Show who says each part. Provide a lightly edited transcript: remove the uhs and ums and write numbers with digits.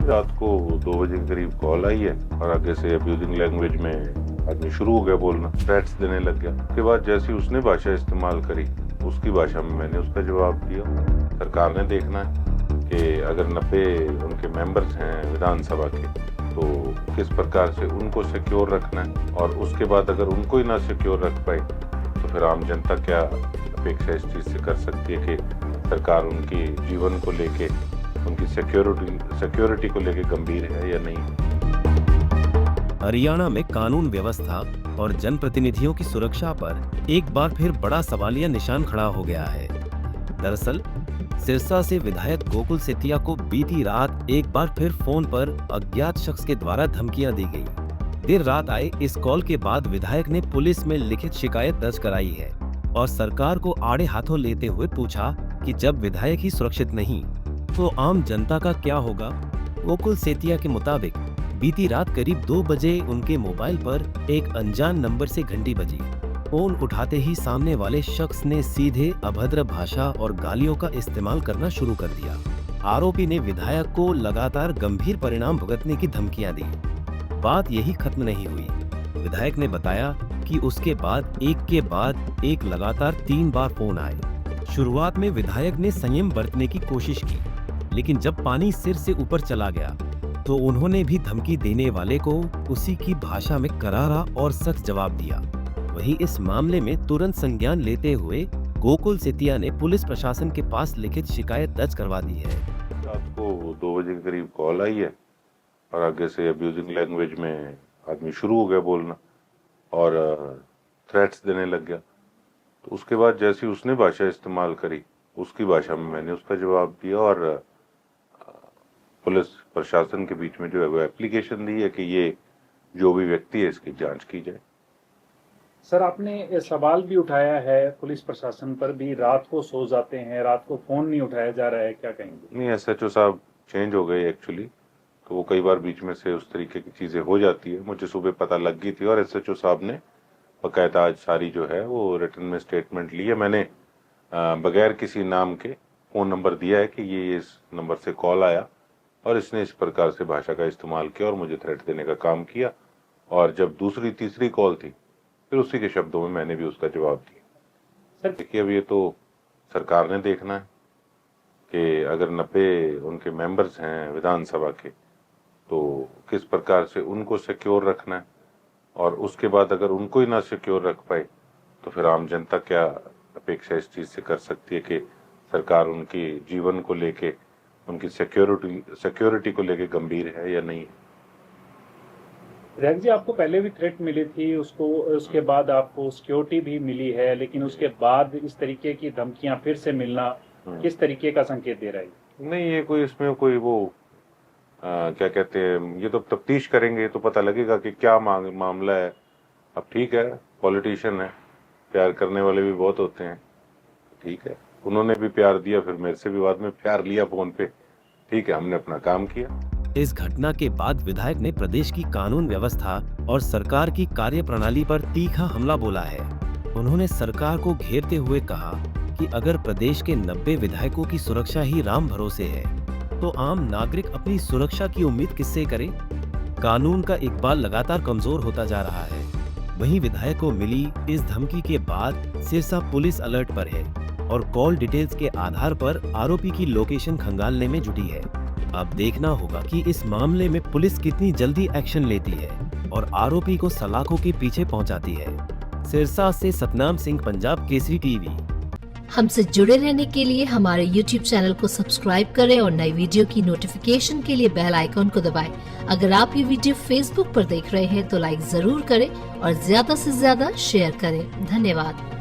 Speaker 1: रात को 2 बजे के करीब कॉल आई है और आगे से अब्यूजिंग लैंग्वेज में आदमी शुरू हो गया बोलना, थ्रेट्स देने लग गया। उसके बाद जैसी उसने भाषा इस्तेमाल करी उसकी भाषा में मैंने उसका जवाब दिया। सरकार ने देखना है कि अगर 90 उनके मेंबर्स हैं विधानसभा के तो किस प्रकार से उनको सिक्योर रखना है, और उसके बाद अगर उनको ही ना सिक्योर रख पाए तो फिर आम जनता क्या अपेक्षा इस चीज़ से कर सकती है कि सरकार उनकी जीवन को लेके, उनकी सिक्योरिटी को लेके गंभीर है या नहीं।
Speaker 2: हरियाणा में कानून व्यवस्था और जनप्रतिनिधियों की सुरक्षा पर एक बार फिर बड़ा सवालिया निशान खड़ा हो गया है। दरअसल सिरसा से विधायक गोकुल सेतिया को बीती रात एक बार फिर फोन पर अज्ञात शख्स के द्वारा धमकियां दी गई। देर रात आए इस कॉल के बाद विधायक ने पुलिस में लिखित शिकायत दर्ज कराई है और सरकार को आड़े हाथों लेते हुए पूछा कि जब विधायक ही सुरक्षित नहीं तो आम जनता का क्या होगा। गोकुल सेतिया के मुताबिक बीती रात करीब 2 बजे उनके मोबाइल पर एक अनजान नंबर से घंटी बजी। फोन उठाते ही सामने वाले शख्स ने सीधे अभद्र भाषा और गालियों का इस्तेमाल करना शुरू कर दिया। आरोपी ने विधायक को लगातार गंभीर परिणाम भुगतने की धमकियां दी। बात यही खत्म नहीं हुई। विधायक ने बताया कि उसके बाद एक के बाद एक लगातार 3 बार फोन आए। शुरुआत में विधायक ने संयम बरतने की कोशिश की, लेकिन जब पानी सिर से ऊपर चला गया तो उन्होंने भी धमकी देने वाले को उसी की भाषा में करारा और सख्त जवाब दिया। वहीं इस मामले में तुरंत संज्ञान लेते हुए गोकुल सेतिया ने पुलिस प्रशासन के पास लिखित शिकायत दर्ज करवा दी है।
Speaker 1: रात को 2 बजे के करीब कॉल आई है और आगे से अब्यूजिंग लैंग्वेज में आदमी शुरू हो गया बोलना और थ्रेट्स देने लग गया। तो उसके बाद जैसी उसने भाषा इस्तेमाल करी उसकी भाषा में मैंने उसका जवाब दिया और पुलिस प्रशासन के बीच में जो है वो एप्लीकेशन दी है कि ये जो भी व्यक्ति है इसकी जांच की जाए।
Speaker 3: सर, आपने सवाल भी उठाया है पुलिस प्रशासन पर भी, रात को सो जाते हैं, रात को फोन नहीं उठाया जा रहा है, क्या कहेंगे?
Speaker 1: नहीं, SHO साहब चेंज हो गए एक्चुअली, तो वो कई बार बीच में से उस तरीके की चीजें हो जाती है। मुझे सुबह पता लग गई थी और SHO साहब ने बकायदा आज सारी जो है वो रिटर्न में स्टेटमेंट ली है। मैंने बगैर किसी नाम के फोन नंबर दिया है कि ये इस नंबर से कॉल आया और इसने इस प्रकार से भाषा का इस्तेमाल किया और मुझे थ्रेट देने का काम किया, और जब दूसरी तीसरी कॉल थी फिर उसी के शब्दों में मैंने भी उसका जवाब दिया। सर देखिए, अब ये तो सरकार ने देखना है कि अगर 90 उनके मेंबर्स हैं विधानसभा के तो किस प्रकार से उनको सिक्योर रखना है, और उसके बाद अगर उनको ही ना सिक्योर रख पाए तो फिर आम जनता क्या अपेक्षा इस चीज से कर सकती है कि सरकार उनकी जीवन को लेके, उनकी सिक्योरिटी को लेके गंभीर है या नहीं।
Speaker 3: विधायक जी, आपको पहले भी थ्रेट मिली थी, उसके बाद आपको सिक्योरिटी भी मिली है, लेकिन उसके बाद इस तरीके की धमकियां फिर से मिलना किस तरीके का संकेत दे रहा है?
Speaker 1: नहीं, ये कोई इसमें कोई वो क्या कहते हैं, ये तो तफ्तीश करेंगे तो पता लगेगा कि क्या मामला है। अब ठीक है, पॉलिटिशियन है, प्यार करने वाले भी बहुत होते हैं, ठीक है, उन्होंने भी प्यार दिया, फिर मेरे से भी बाद में प्यार लिया फोन पे, ठीक है, हमने अपना काम किया।
Speaker 2: इस घटना के बाद विधायक ने प्रदेश की कानून व्यवस्था और सरकार की कार्यप्रणाली पर तीखा हमला बोला है। उन्होंने सरकार को घेरते हुए कहा कि अगर प्रदेश के 90 विधायकों की सुरक्षा ही राम भरोसे है तो आम नागरिक अपनी सुरक्षा की उम्मीद किससे करे। कानून का इकबाल लगातार कमजोर होता जा रहा है। वहीं विधायक को मिली इस धमकी के बाद सिरसा पुलिस अलर्ट पर है और कॉल डिटेल्स के आधार पर आरोपी की लोकेशन खंगालने में जुटी है। अब देखना होगा कि इस मामले में पुलिस कितनी जल्दी एक्शन लेती है और आरोपी को सलाखों के पीछे पहुंचाती है। सिरसा से सतनाम सिंह, पंजाब केसरी टीवी।
Speaker 4: हमसे जुड़े रहने के लिए हमारे YouTube चैनल को सब्सक्राइब करें और नई वीडियो की नोटिफिकेशन के लिए बेल आइकॉन को दबाएं। अगर आप ये वीडियो Facebook पर देख रहे हैं तो लाइक जरूर करें और ज्यादा से ज्यादा शेयर करें। धन्यवाद।